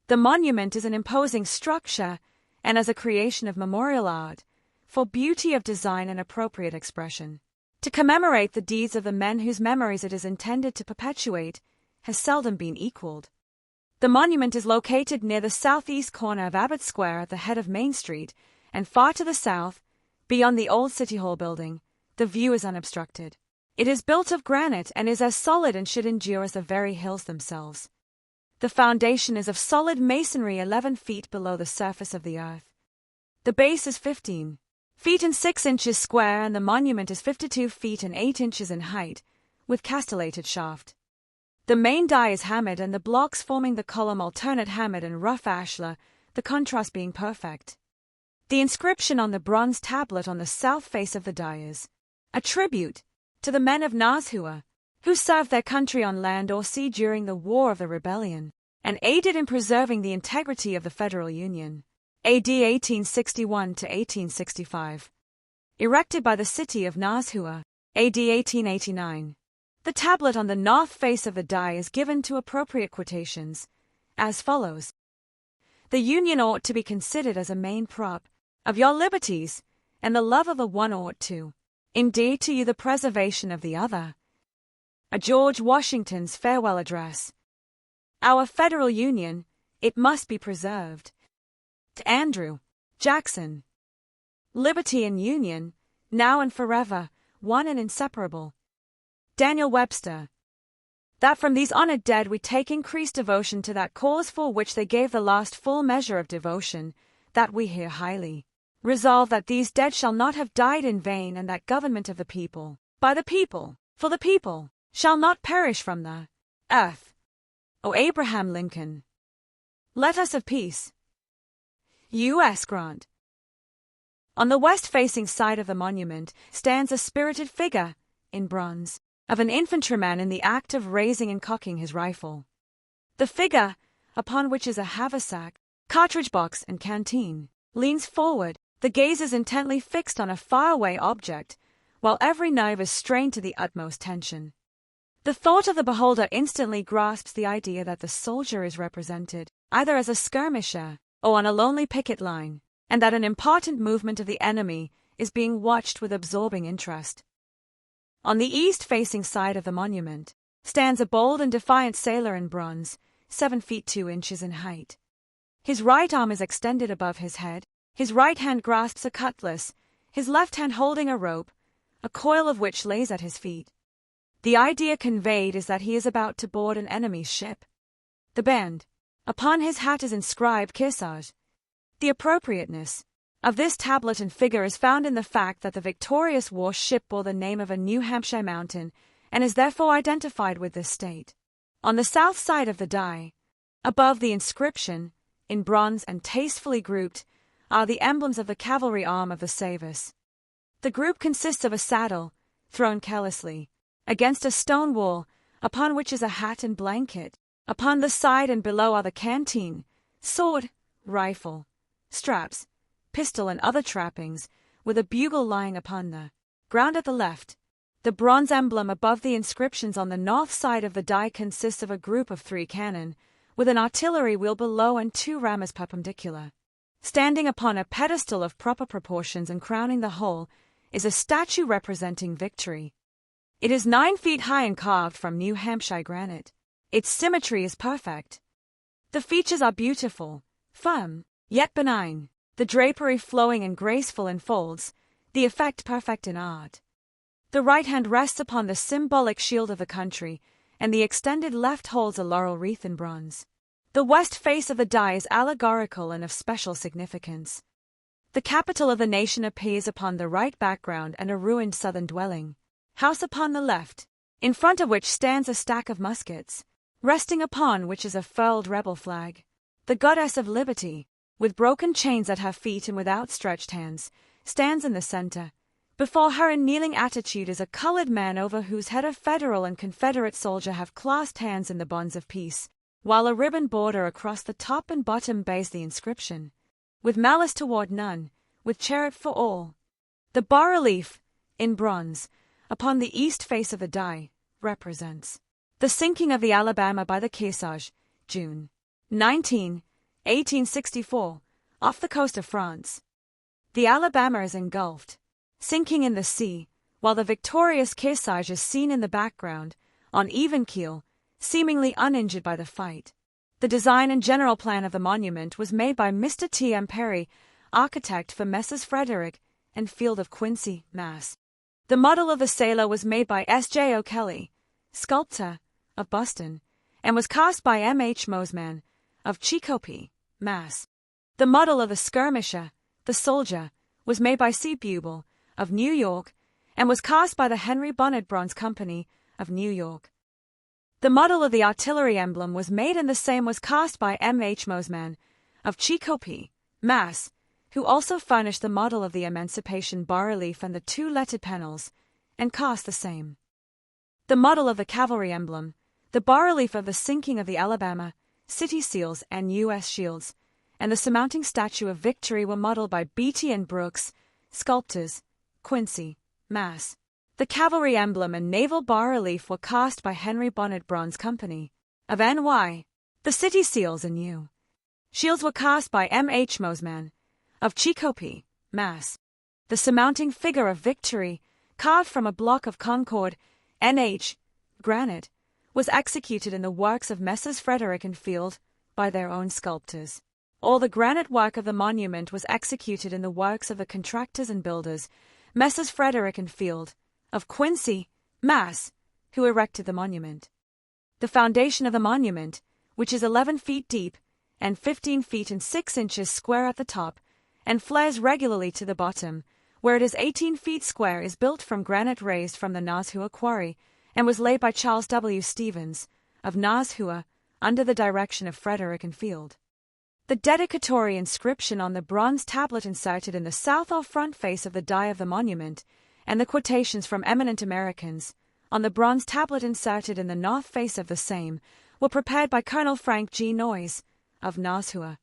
The monument is an imposing structure and as a creation of memorial art, for beauty of design and appropriate expression. To commemorate the deeds of the men whose memories it is intended to perpetuate, has seldom been equaled. The monument is located near the southeast corner of Abbott Square at the head of Main Street, and far to the south, beyond the old City Hall building, the view is unobstructed. It is built of granite and is as solid and should endure as the very hills themselves. The foundation is of solid masonry 11 feet below the surface of the earth. The base is 15 feet and 6 inches square, and the monument is 52 feet and 8 inches in height, with castellated shaft. The main die is hammered and the blocks forming the column alternate hammered and rough ashlar, the contrast being perfect. The inscription on the bronze tablet on the south face of the die is a tribute to the men of Nashua, who served their country on land or sea during the War of the Rebellion, and aided in preserving the integrity of the Federal Union. AD 1861 to 1865. Erected by the city of Nashua, AD 1889. The tablet on the north face of the die is given to appropriate quotations, as follows. The Union ought to be considered as a main prop of your liberties, and the love of the one ought to endear to you the preservation of the other. A George Washington's farewell address. Our Federal Union, it must be preserved. To Andrew Jackson. Liberty and Union, now and forever, one and inseparable. Daniel Webster. That from these honored dead we take increased devotion to that cause for which they gave the last full measure of devotion, that we here highly resolve that these dead shall not have died in vain, and that government of the people, by the people, for the people, shall not perish from the earth. O Abraham Lincoln. Let us have peace. U.S. Grant. On the west-facing side of the monument stands a spirited figure, in bronze, of an infantryman in the act of raising and cocking his rifle. The figure, upon which is a haversack, cartridge box, and canteen, leans forward, the gaze is intently fixed on a faraway object, while every nerve is strained to the utmost tension. The thought of the beholder instantly grasps the idea that the soldier is represented, either as a skirmisher or on a lonely picket line, and that an important movement of the enemy is being watched with absorbing interest. On the east-facing side of the monument stands a bold and defiant sailor in bronze, 7 feet 2 inches in height. His right arm is extended above his head, his right hand grasps a cutlass, his left hand holding a rope, a coil of which lays at his feet. The idea conveyed is that he is about to board an enemy's ship. The band upon his hat is inscribed Kearsarge. The appropriateness of this tablet and figure is found in the fact that the victorious war ship bore the name of a New Hampshire mountain, and is therefore identified with this state. On the south side of the die, above the inscription, in bronze and tastefully grouped, are the emblems of the cavalry arm of the service. The group consists of a saddle, thrown carelessly, against a stone wall, upon which is a hat and blanket. Upon the side and below are the canteen, sword, rifle, straps, pistol and other trappings, with a bugle lying upon the ground at the left. The bronze emblem above the inscriptions on the north side of the die consists of a group of 3 cannon, with an artillery wheel below and 2 rammers perpendicular. Standing upon a pedestal of proper proportions and crowning the whole is a statue representing victory. It is 9 feet high and carved from New Hampshire granite. Its symmetry is perfect. The features are beautiful, firm, yet benign, the drapery flowing and graceful in folds, the effect perfect in art. The right hand rests upon the symbolic shield of the country, and the extended left holds a laurel wreath in bronze. The west face of the die is allegorical and of special significance. The capital of the nation appears upon the right background and a ruined southern dwelling house upon the left, in front of which stands a stack of muskets, resting upon which is a furled rebel flag. The goddess of liberty, with broken chains at her feet and with outstretched hands, stands in the center. Before her in kneeling attitude is a colored man over whose head a Federal and Confederate soldier have clasped hands in the bonds of peace, while a ribbon border across the top and bottom bears the inscription, "With malice toward none, with chariot for all." The bas-relief, in bronze, upon the east face of the die, represents the sinking of the Alabama by the Kearsarge, June 19, 1864, off the coast of France. The Alabama is engulfed, sinking in the sea, while the victorious Kearsarge is seen in the background, on even keel, seemingly uninjured by the fight. The design and general plan of the monument was made by Mr. T. M. Perry, architect for Messrs. Frederick and Field of Quincy, Mass. The model of the sailor was made by S. J. O'Kelly, sculptor, of Boston, and was cast by M. H. Mosman, of Chicopee, Mass. The model of the skirmisher, the soldier, was made by C. Buble, of New York, and was cast by the Henry Bonnet Bronze Company, of New York. The model of the artillery emblem was made and the same was cast by M. H. Mosman, of Chicopee, Mass., who also furnished the model of the Emancipation bas-relief and the two lettered panels, and cast the same. The model of the cavalry emblem, the bas-relief of the sinking of the Alabama, city seals and U.S. shields, and the surmounting statue of Victory were modeled by Beatty and Brooks, sculptors, Quincy, Mass. The cavalry emblem and naval bas-relief were cast by Henry Bonnet Bronze Company, of N.Y. The city seals and U. shields were cast by M. H. Mosman, of Chicopee, Mass. The surmounting figure of Victory, carved from a block of Concord, N.H. granite, was executed in the works of Messrs. Frederick and Field, by their own sculptors. All the granite work of the monument was executed in the works of the contractors and builders, Messrs. Frederick and Field, of Quincy, Mass., who erected the monument. The foundation of the monument, which is 11 feet deep and 15 feet and 6 inches square at the top, and flares regularly to the bottom, where it is 18 feet square, is built from granite raised from the Nashua quarry, and was laid by Charles W. Stevens, of Nashua, under the direction of Frederick and Field. The dedicatory inscription on the bronze tablet inserted in the south or front face of the die of the monument, and the quotations from eminent Americans, on the bronze tablet inserted in the north face of the same, were prepared by Colonel Frank G. Noyes, of Nashua.